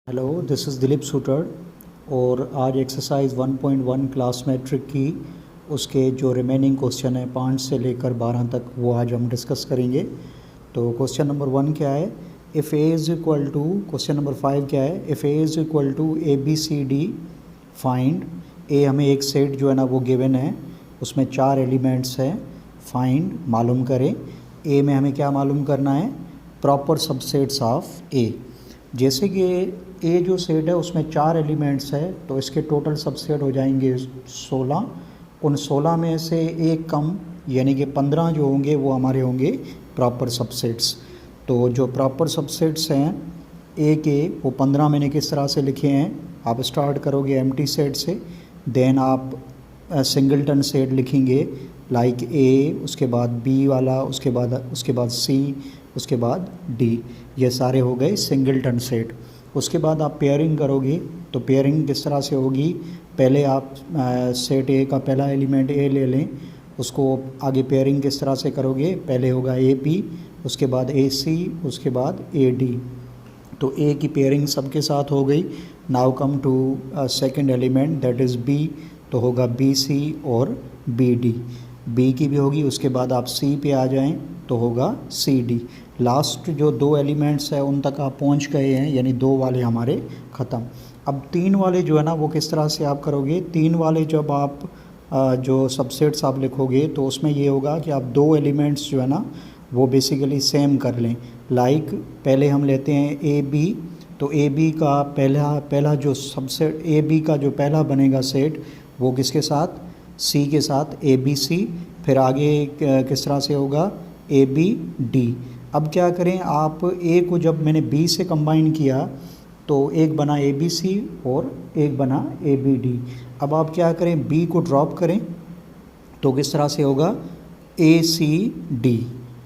Hello, this is Dilip Sutar. और आज exercise 1.1 class matric की उसके जो रिमेनिंग क्वेश्चन है 5 से लेकर 12 तक वो आज हम डिस्कस करेंगे। तो क्वेश्चन नंबर 1 क्या है, if A is equal to, question number 5 क्या है, if A is equal to A B C D find A, हमें एक सेट जो है ना वो गिवन है, उसमें 4 एलिमेंट्स हैं, फाइंड मालूम करें। ए में हमें क्या मालूम करना है, प्रॉपर सबसेट्स ऑफ ए। जैसे कि ए जो सेट है उसमें 4 एलिमेंट्स है तो इसके टोटल सबसेट हो जाएंगे 16। उन 16 में से एक कम यानी कि 15 जो होंगे वो हमारे होंगे प्रॉपर सबसेट्स। तो जो प्रॉपर सबसेट्स हैं ए के वो 15 मैंने किस तरह से लिखे हैं, आप स्टार्ट करोगे एम्प्टी सेट से, देन आप सिंगलटन सेट लिखेंगे लाइक ए, उसके बाद बी वाला, उसके बाद सी, उसके बाद डी, ये सारे हो गए सिंगलटन सेट। उसके बाद आप पेयरिंग करोगे तो पेयरिंग किस तरह से होगी, पहले आप सेट ए का पहला एलिमेंट ए ले लें, उसको आगे पेयरिंग किस तरह से करोगे, पहले होगा ए पी, उसके बाद ए सी, उसके बाद ए डी। तो ए की पेयरिंग सबके साथ हो गई। Now come to second element that is B, तो होगा बी सी और बी डी, बी की भी होगी। उसके बाद आप सी पे आ जाएं तो होगा सी डी। लास्ट जो 2 एलिमेंट्स है उन तक आप पहुंच गए हैं, यानी 2 वाले हमारे ख़त्म। अब 3 वाले जो है ना वो किस तरह से आप करोगे, 3 वाले जब आप जो सबसेट्स आप लिखोगे तो उसमें ये होगा कि आप 2 एलिमेंट्स जो है ना वो बेसिकली सेम कर लें। लाइक पहले हम लेते हैं ए बी, तो ए बी का पहला जो सबसेट, ए बी का जो पहला बनेगा सेट वो किसके साथ, सी के साथ, ए बी सी। फिर आगे किस तरह से होगा, ए बी डी। अब क्या करें, आप ए को जब मैंने बी से कंबाइन किया तो एक बना ए बी सी और एक बना ए बी डी। अब आप क्या करें, बी को ड्रॉप करें तो किस तरह से होगा, ए सी डी।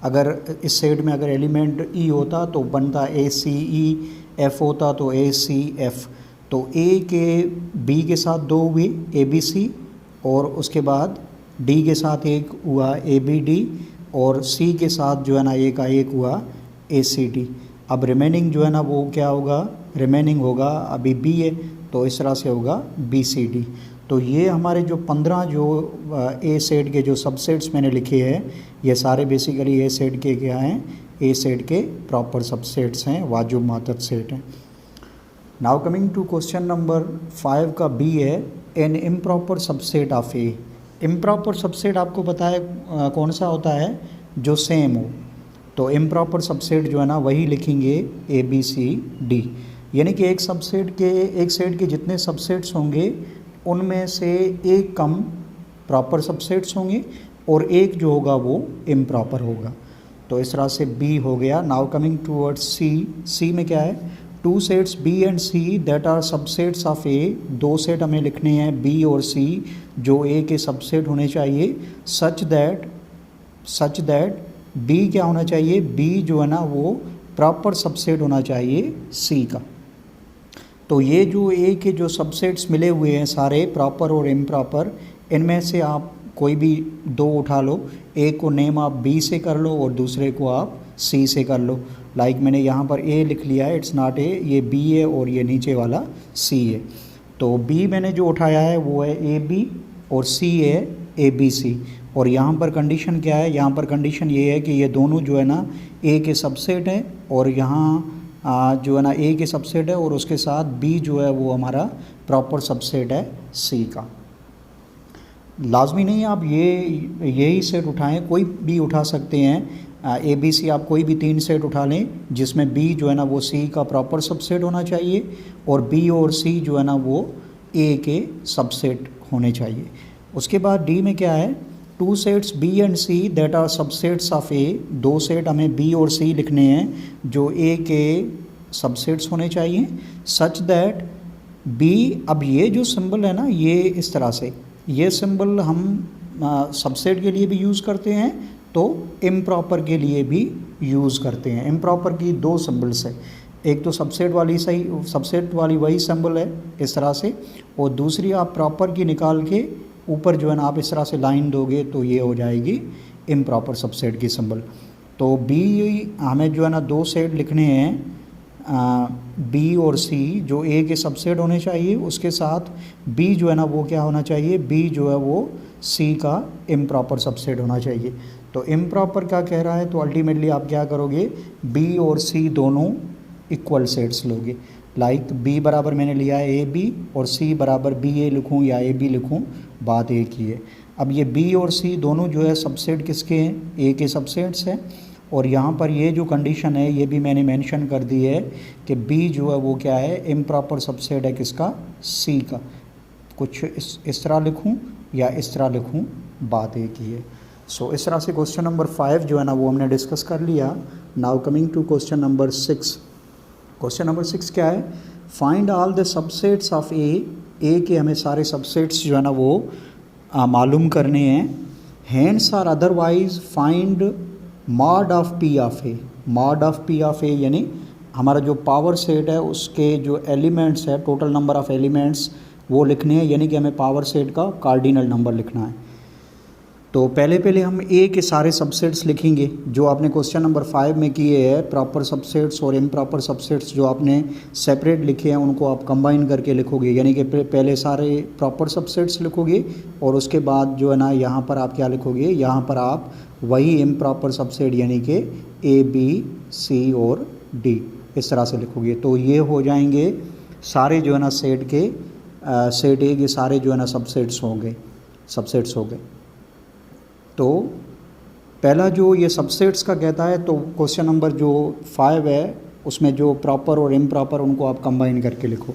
अगर इस सेट में अगर एलिमेंट ई होता तो बनता ए सी ई, एफ होता तो ए सी एफ। तो ए के बी के साथ 2 हुए ए बी सी, और उसके बाद डी के साथ एक हुआ ए बी डी, और सी के साथ जो है ना एक हुआ ए सी डी। अब रिमेनिंग जो है ना वो क्या होगा, रिमेनिंग होगा अभी बी है तो इस तरह से होगा बी सी डी। तो ये हमारे जो 15 जो ए सेट के जो सबसेट्स मैंने लिखे हैं ये सारे बेसिकली ए सेट के क्या हैं, ए सेट के प्रॉपर सबसेट्स हैं, वाजुब मातहत सेट हैं। Now coming to question number 5 का बी है, an improper subset of A. Improper subset आपको पता है कौन सा होता है, जो सेम हो। तो इम्प्रॉपर सबसेट जो है ना वही लिखेंगे ए बी सी डी, यानी कि एक सेट के जितने सबसेट्स होंगे उनमें से एक कम प्रॉपर सबसेट्स होंगे और एक जो होगा वो इम्प्रॉपर होगा। तो इस तरह से बी हो गया। Now coming towards C, C में क्या है, 2 sets B and C that are subsets of A. 2 set हमें लिखने हैं बी और सी जो ए के सबसेट होने चाहिए, सच दैट बी क्या होना चाहिए, बी जो है ना वो प्रॉपर सबसेट होना चाहिए सी का। तो ये जो ए के जो सबसेट्स मिले हुए हैं सारे प्रॉपर और इम्प्रॉपर, इनमें से आप कोई भी 2 उठा लो, एक को नेम आप बी से कर लो और दूसरे को आप सी से कर लो। लाइक मैंने यहाँ पर ए लिख लिया है, इट्स नॉट ए, ये बी है और ये नीचे वाला सी है। तो बी मैंने जो उठाया है वो है ए बी और सी है ए बी सी। और यहाँ पर कंडीशन क्या है, यहाँ पर कंडीशन ये है कि ये दोनों जो है ना ए के सबसेट हैं, और यहाँ जो है ना ए के सबसेट है और उसके साथ बी जो है वो हमारा प्रॉपर सबसेट है सी का। लाजमी नहीं आप यही सेट उठाएं, कोई भी उठा सकते हैं। ए बी सी आप कोई भी 3 सेट उठा लें जिसमें बी जो है ना वो सी का प्रॉपर सबसेट होना चाहिए और बी और सी जो है ना वो ए के सबसेट होने चाहिए। उसके बाद डी में क्या है, 2 sets B and C that are subsets of A. 2 set हमें बी और सी लिखने हैं जो ए के सबसेट्स होने चाहिए, सच दैट बी। अब ये जो सिंबल है ना ये इस तरह से, ये सिंबल हम सबसेट के लिए भी यूज़ करते हैं तो इम्प्रॉपर के लिए भी यूज़ करते हैं। इम्प्रॉपर की 2 सिंबल्स है, एक तो सबसेट वाली वही सिंबल है इस तरह से, और दूसरी आप प्रॉपर की निकाल के ऊपर जो है ना आप इस तरह से लाइन दोगे तो ये हो जाएगी इम्प्रॉपर सबसेट की सिंबल। तो बी हमें जो है ना 2 सेट लिखने हैं बी और सी जो ए के सबसेट होने चाहिए, उसके साथ बी जो है ना वो क्या होना चाहिए, बी जो है वो सी का इम्प्रॉपर सबसेट होना चाहिए। तो इम्प्रॉपर क्या कह रहा है, तो अल्टीमेटली आप क्या करोगे, बी और सी दोनों इक्वल सेट्स लोगे। लाइक बी बराबर मैंने लिया है ए बी और सी बराबर बी ए लिखूँ या ए बी लिखूँ, बात एक ही है। अब ये बी और सी दोनों जो है सबसेट किसके हैं, ए के सबसेट्स हैं। और यहाँ पर ये जो कंडीशन है ये भी मैंने मेंशन कर दी है कि बी जो है वो क्या है, इम्प्रॉपर सबसेट है किसका, सी का। कुछ इस तरह लिखूँ या इस तरह लिखूँ, बात एक ही है। सो इस तरह से क्वेश्चन नंबर 5 जो है ना वो हमने डिस्कस कर लिया। Now coming to question number 6। Question number 6 क्या है, find all the subsets of A के हमें सारे सबसेट्स जो है ना वो मालूम करने हैं। Hence or otherwise find mod of P of A. Mod of P of A यानी हमारा जो पावर सेट है उसके जो एलिमेंट्स है, टोटल नंबर ऑफ एलिमेंट्स वो लिखने हैं, यानी कि हमें पावर सेट का कार्डिनल नंबर लिखना है। तो पहले हम ए के सारे सबसेट्स लिखेंगे जो आपने क्वेश्चन नंबर 5 में किए हैं। प्रॉपर सबसेट्स और इम्प्रॉपर सबसेट्स जो आपने सेपरेट लिखे हैं उनको आप कंबाइन करके लिखोगे, यानी कि पहले सारे प्रॉपर सबसेट्स लिखोगे और उसके बाद जो है ना यहाँ पर आप क्या लिखोगे, यहाँ पर आप वही इम्प्रॉपर सबसेट यानी कि ए बी सी और डी इस तरह से लिखोगे। तो ये हो जाएंगे सारे जो है ना सेट के सेट ए के सारे जो है ना सबसेट्स हो गए। तो पहला जो ये सबसेट्स का कहता है, तो क्वेश्चन नंबर जो 5 है उसमें जो प्रॉपर और इम्प्रॉपर उनको आप कंबाइन करके लिखो।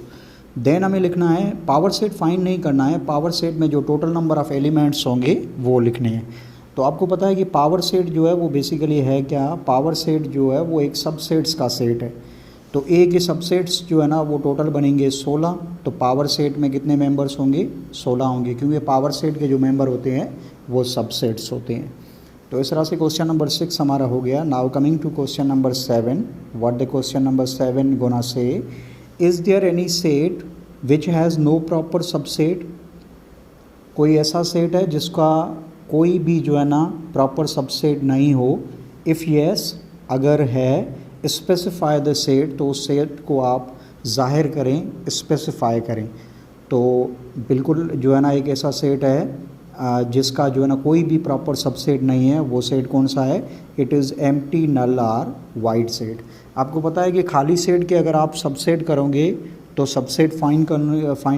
देन हमें लिखना है, पावर सेट फाइंड नहीं करना है, पावर सेट में जो टोटल नंबर ऑफ़ एलिमेंट्स होंगे वो लिखने हैं। तो आपको पता है कि पावर सेट जो है वो बेसिकली है क्या, पावर सेट जो है वो एक सबसेट्स का सेट है। तो ए के सबसेट्स जो है ना वो टोटल बनेंगे 16। तो पावर सेट में कितने मेंबर्स होंगे, 16 होंगे, क्योंकि पावर सेट के जो मेंबर होते हैं वो सबसेट्स होते हैं। तो इस तरह से क्वेश्चन नंबर 6 हमारा हो गया। Now coming to question number 7। What the question number 7 gonna say, is there any set which has no proper subset. कोई ऐसा सेट है जिसका कोई भी जो है ना प्रॉपर सबसेट नहीं हो। इफ़ येस, अगर है, स्पेसिफाई द सेट, तो उस सेट को आप जाहिर करें, स्पेसिफाई करें। तो बिल्कुल जो है ना एक ऐसा सेट है जिसका जो है ना कोई भी प्रॉपर सबसेट नहीं है, वो सेट कौन सा है, it is empty null or void set. आपको पता है कि खाली सेट के अगर आप सबसेट करोगे तो सबसेट फाइंड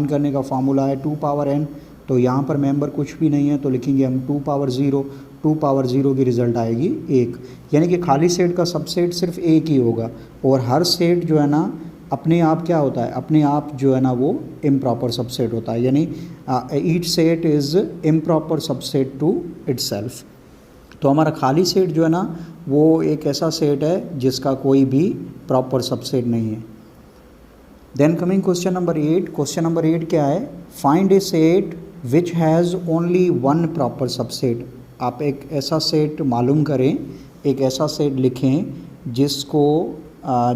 करने का फार्मूला है 2 पावर n। तो यहाँ पर मेंबर कुछ भी नहीं है तो लिखेंगे हम 2 पावर 0। 2 पावर 0 की रिज़ल्ट आएगी 1, यानी कि खाली सेट का सबसेट सिर्फ एक ही होगा। और हर सेट जो है ना अपने आप क्या होता है, अपने आप जो है ना वो इम्प्रॉपर सबसेट होता है, यानी each set is improper subset to itself. तो हमारा खाली सेट जो है ना वो एक ऐसा सेट है जिसका कोई भी प्रॉपर सबसेट नहीं है। Then coming question number 8। Question number 8 क्या है, find a set which has only one proper subset. आप एक ऐसा सेट मालूम करें, एक ऐसा सेट लिखें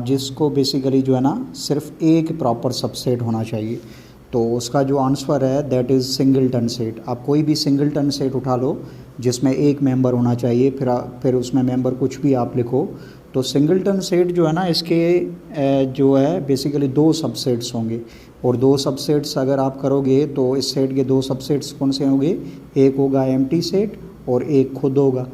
जिसको बेसिकली जो है ना सिर्फ एक प्रॉपर सबसेट होना चाहिए। तो उसका जो आंसर है दैट इज़ सिंगलटन सेट। आप कोई भी सिंगलटन सेट उठा लो जिसमें एक मेंबर होना चाहिए, फिर उसमें मेंबर कुछ भी आप लिखो। तो सिंगलटन सेट जो है ना इसके जो है बेसिकली 2 सबसेट्स होंगे, और 2 सबसेट्स अगर आप करोगे तो इस सेट के 2 सबसेट्स कौन से होंगे, एक होगा एम्प्टी सेट और एक खुद होगा।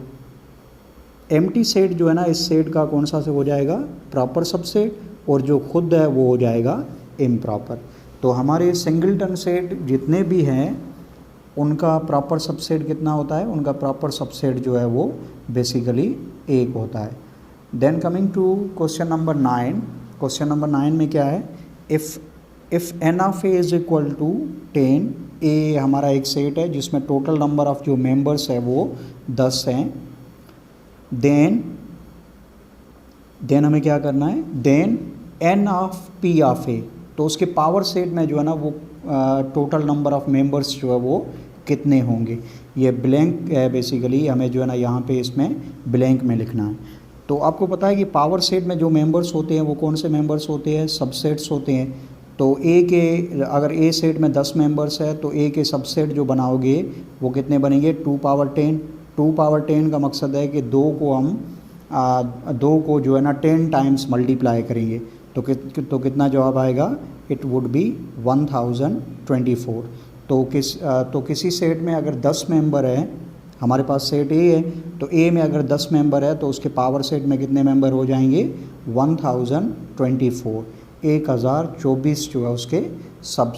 एम्प्टी सेट जो है ना इस सेट का कौन सा से हो जाएगा, प्रॉपर सबसेट, और जो खुद है वो हो जाएगा इम्प्रॉपर। तो हमारे सिंगलटन सेट जितने भी हैं उनका प्रॉपर सबसेट कितना होता है, उनका प्रॉपर सबसेट जो है वो बेसिकली 1 होता है। Then coming to question number 9। Question number 9 में क्या है, if n of A is equal to 10। A हमारा एक सेट है जिसमें टोटल नंबर ऑफ़ जो मेंबर्स है वो 10 हैं। देन हमें क्या करना है, then n of p of A, तो उसके पावर सेट में जो है ना वो टोटल नंबर ऑफ़ मेंबर्स जो है वो कितने होंगे। ये ब्लैंक है बेसिकली, हमें जो है ना यहाँ पे इसमें ब्लैंक में लिखना है। तो आपको पता है कि पावर सेट में जो मेंबर्स होते हैं वो कौन से मेंबर्स होते हैं, सबसेट्स होते हैं। तो ए के अगर ए सेट में 10 मेंबर्स है तो ए के सबसेट जो बनाओगे वो कितने बनेंगे, 2 पावर 10। 2 पावर 10 का मकसद है कि 2 को जो है ना 10 टाइम्स मल्टीप्लाई करेंगे। तो कितना जवाब आएगा, इट वुड बी 1024। तो किसी सेट में अगर 10 मेंबर है, हमारे पास सेट ए है, तो ए में अगर 10 मेंबर है तो उसके पावर सेट में कितने मेंबर हो जाएंगे, 1024, 1024 जो है उसके सब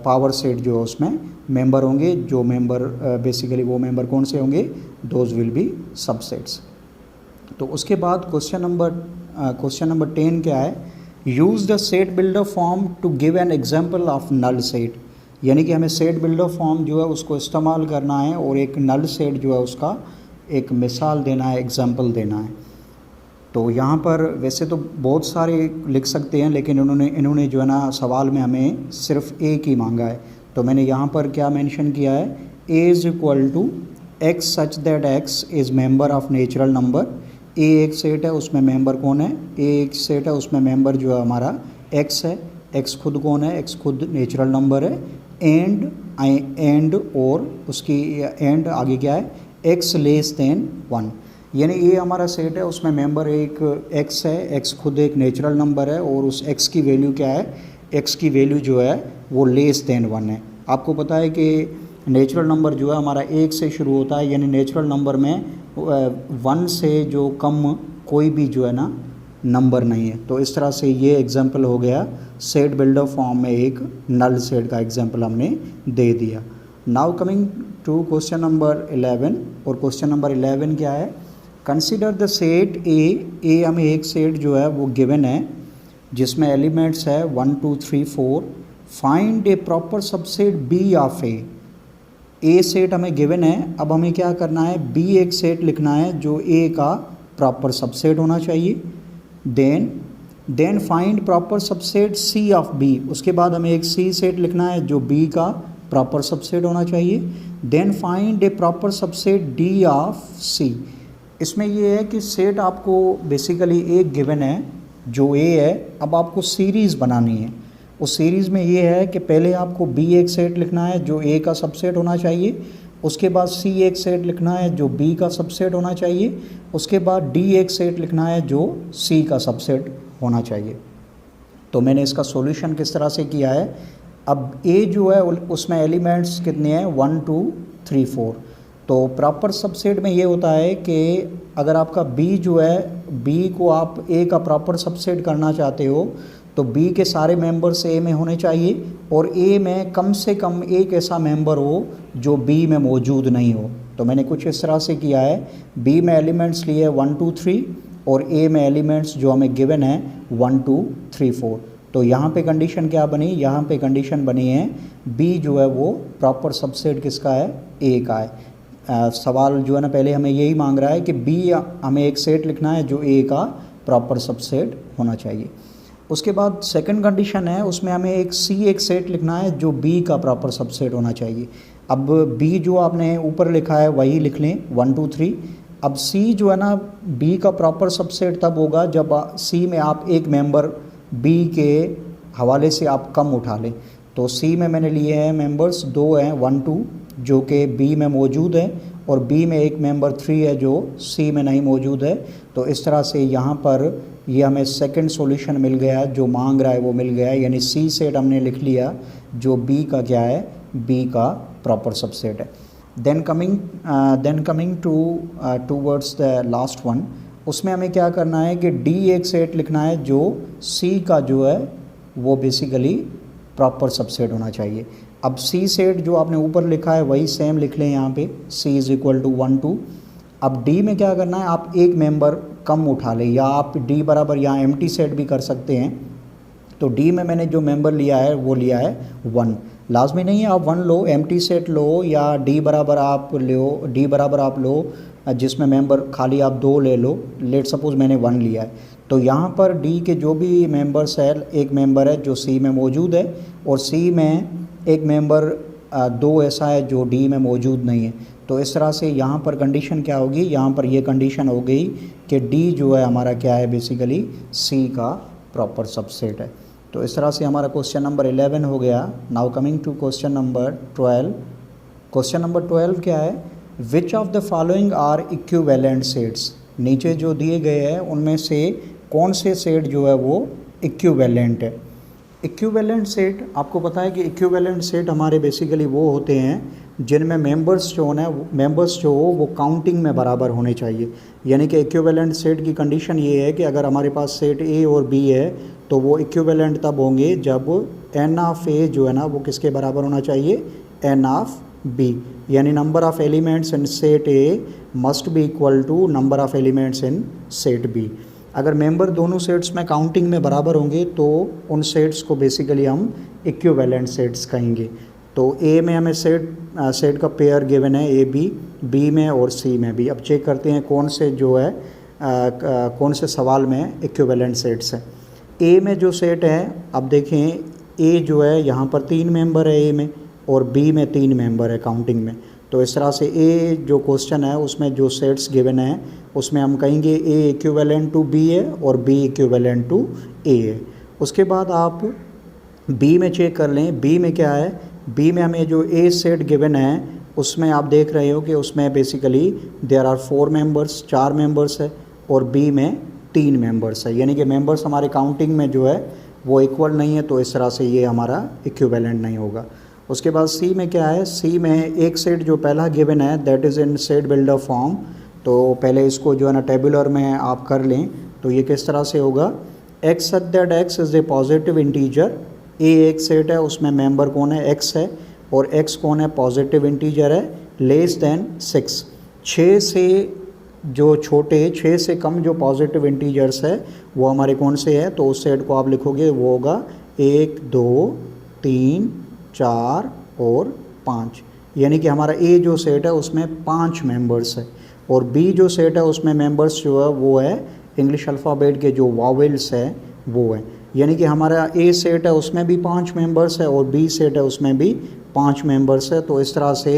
पावर सेट जो है उसमें मेंबर होंगे। जो मेंबर बेसिकली वो मेंबर कौन से होंगे, दोज विल बी सबसेट्स। तो उसके बाद क्वेश्चन नंबर 10 क्या है, use the set builder form to give an example of null set. यानी कि हमें सेट बिल्डर फॉर्म जो है उसको इस्तेमाल करना है और एक नल सेट जो है उसका एक मिसाल देना है, एग्जांपल देना है। तो यहाँ पर वैसे तो बहुत सारे लिख सकते हैं, लेकिन इन्होंने जो है ना सवाल में हमें सिर्फ एक ही मांगा है। तो मैंने यहाँ पर क्या मेंशन किया है, A is equal to x such that x is member of natural number. A एक सेट है, उसमें मेंबर कौन है, ए एक सेट है, उसमें मेंबर जो है हमारा एक्स है। एक्स खुद कौन है, एक्स खुद नेचुरल नंबर है। एंड और उसकी एंड आगे क्या है, एक्स लेस देन 1। यानी ये हमारा सेट है, उसमें मेंबर एक एक्स है, एक्स खुद एक नेचुरल नंबर है और उस एक्स की वैल्यू क्या है, एक्स की वैल्यू जो है वो लेस देन 1 है। आपको पता है कि नेचुरल नंबर जो है हमारा 1 से शुरू होता है, यानी नेचुरल नंबर में 1 से जो कम कोई भी जो है ना नंबर नहीं है। तो इस तरह से ये एग्जांपल हो गया, सेट बिल्डर फॉर्म में एक नल सेट का एग्जांपल हमने दे दिया। Now coming to question number 11, और क्वेश्चन नंबर 11 क्या है, कंसिडर द सेट ए हमें एक सेट जो है वो गिवन है जिसमें एलिमेंट्स है 1 2 3 4। Find a proper subset B of A set हमें गिवन है। अब हमें क्या करना है, बी एक सेट लिखना है जो ए का प्रॉपर सबसेट होना चाहिए। Then find proper subset C of B. उसके बाद हमें एक सी सेट लिखना है जो बी का प्रॉपर सबसेट होना चाहिए। Then find a proper subset D of C. इसमें ये है कि सेट आपको बेसिकली एक गिवन है जो ए है, अब आपको सीरीज़ बनानी है। उस सीरीज़ में ये है कि पहले आपको बी एक सेट लिखना है जो ए का सबसेट होना चाहिए, उसके बाद सी एक सेट लिखना है जो बी का सबसेट होना चाहिए, उसके बाद डी एक सेट लिखना है जो सी का सबसेट होना चाहिए। तो मैंने इसका सॉल्यूशन किस तरह से किया है, अब ए जो है उसमें एलिमेंट्स कितने हैं, 1 2 3 4। तो प्रॉपर सबसेट में ये होता है कि अगर आपका बी जो है, बी को आप ए का प्रॉपर सबसेट करना चाहते हो तो बी के सारे मेंबर्स ए में होने चाहिए और ए में कम से कम एक ऐसा मेंबर हो जो बी में मौजूद नहीं हो। तो मैंने कुछ इस तरह से किया है, बी में एलिमेंट्स लिए 1 2 3 और ए में एलिमेंट्स जो हमें गिवन है 1 2 3 4। तो यहाँ पे कंडीशन क्या बनी, यहाँ पे कंडीशन बनी है बी जो है वो प्रॉपर सबसेट किसका है, ए का है। सवाल जो है ना पहले हमें यही मांग रहा है कि बी हमें एक सेट लिखना है जो ए का प्रॉपर सबसेट होना चाहिए। उसके बाद सेकंड कंडीशन है, उसमें हमें एक सी एक सेट लिखना है जो बी का प्रॉपर सबसेट होना चाहिए। अब बी जो आपने ऊपर लिखा है वही लिख लें 1 2 3। अब सी जो है ना बी का प्रॉपर सबसेट तब होगा जब सी में आप एक मेंबर बी के हवाले से आप कम उठा लें। तो सी में मैंने लिए हैं मेंबर्स 2 हैं 1 2 जो कि बी में मौजूद है और बी में एक मेंबर 3 है जो सी में नहीं मौजूद है। तो इस तरह से यहाँ पर ये हमें सेकंड सॉल्यूशन मिल गया, जो मांग रहा है वो मिल गया, यानी सी सेट हमने लिख लिया जो बी का क्या है, बी का प्रॉपर सबसेट है। Then coming towards the last one, उसमें हमें क्या करना है कि डी एक सेट लिखना है जो सी का जो है वो बेसिकली प्रॉपर सबसेट होना चाहिए। अब सी सेट जो आपने ऊपर लिखा है वही सेम लिख लें यहाँ पे, सी इज़ इक्वल टू 1 2। अब डी में क्या करना है, आप एक मेंबर कम उठा लें या आप डी बराबर यहाँ एम्प्टी सेट भी कर सकते हैं। तो डी में मैंने जो मेंबर लिया है वो लिया है 1। लाजमी नहीं है आप 1 लो, एम्प्टी सेट लो या डी बराबर आप लो जिसमें मेंबर खाली आप 2 ले लो। लेट सपोज मैंने 1 लिया है, तो यहाँ पर डी के जो भी मेंबर्स है, एक मेंबर है जो सी में मौजूद है और सी में एक मेंबर 2 ऐसा है जो डी में मौजूद नहीं है। तो इस तरह से यहाँ पर कंडीशन क्या होगी, यहाँ पर ये कंडीशन हो गई कि डी जो है हमारा क्या है, बेसिकली सी का प्रॉपर सबसेट है। तो इस तरह से हमारा क्वेश्चन नंबर 11 हो गया। Now coming to question number 12। Question number 12 क्या है, which of the following are equivalent sets. नीचे जो दिए गए हैं उनमें से कौन से सेट जो है वो इक्विवेलेंट है। इक्विवेलेंट सेट, आपको पता है कि इक्विवेलेंट सेट हमारे बेसिकली वो होते हैं जिनमें मेंबर्स जो हो वो काउंटिंग में बराबर होने चाहिए। यानी कि इक्विवेलेंट सेट की कंडीशन ये है कि अगर हमारे पास सेट ए और बी है तो वो इक्विवेलेंट तब होंगे जब एन ऑफ ए जो है ना वो किसके बराबर होना चाहिए, एन ऑफ बी। यानी number of elements in set A must be equal to number of elements in set B. अगर मेंबर दोनों सेट्स में काउंटिंग में बराबर होंगे तो उन सेट्स को बेसिकली हम इक्विवेलेंट सेट्स कहेंगे। तो ए में हमें सेट का पेयर गिवन है ए बी में और सी में भी। अब चेक करते हैं कौन से जो है कौन से सवाल में इक्विवेलेंट सेट्स हैं। ए में जो सेट है, अब देखें ए जो है यहाँ पर 3 मेंबर है ए में और बी में 3 मेंबर है काउंटिंग में। तो इस तरह से ए जो क्वेश्चन है उसमें जो सेट्स गिवन है उसमें हम कहेंगे ए इक्विवेलेंट टू बी है और बी इक्विवेलेंट टू ए है। उसके बाद आप बी में चेक कर लें, बी में क्या है, बी में हमें जो ए सेट गिवन है उसमें आप देख रहे हो कि उसमें basically there are 4 members, 4 members है और बी में 3 मेंबर्स है। यानी कि मेंबर्स हमारे काउंटिंग में जो है वो इक्वल नहीं है, तो इस तरह से ये हमारा इक्विवेलेंट नहीं होगा। उसके बाद सी में क्या है, सी में एक सेट जो पहला गिवन है that is in set builder form. तो पहले इसको जो है ना टेबुलर में आप कर लें तो ये किस तरह से होगा, x such that x is a positive integer. A एक सेट है उसमें मेंबर कौन है, एक्स है, और एक्स कौन है, पॉजिटिव इंटीजर है, लेस देन 6। 6 से जो छोटे 6 से कम जो पॉजिटिव इंटीजर्स है वो हमारे कौन से है, तो उस सेट को आप लिखोगे वो होगा 1 2 3 4 और 5। यानी कि हमारा ए जो सेट है उसमें 5 मेंबर्स है और बी जो सेट है उसमें मेंबर्स जो है वो है इंग्लिश अल्फ़ाबेट के जो वावेल्स है वो है। यानी कि हमारा ए सेट है उसमें भी 5 मेंबर्स है और बी सेट है उसमें भी 5 मेंबर्स है। तो इस तरह से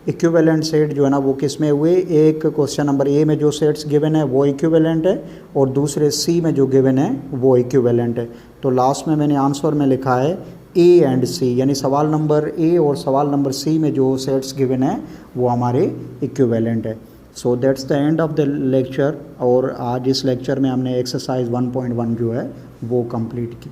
इक्विवेलेंट सेट जो है ना वो किस में हुए, एक क्वेश्चन नंबर ए में जो सेट्स गिवन है वो इक्विवेलेंट है और दूसरे सी में जो गिवन है वो इक्विवेलेंट है। तो लास्ट में मैंने आंसर में लिखा है ए एंड सी, यानी सवाल नंबर ए और सवाल नंबर सी में जो सेट्स गिवन है वो हमारे इक्विवेलेंट है। So that's the end of the lecture. और आज इस लेक्चर में हमने एक्सरसाइज 1.1 जो है वो कंप्लीट की।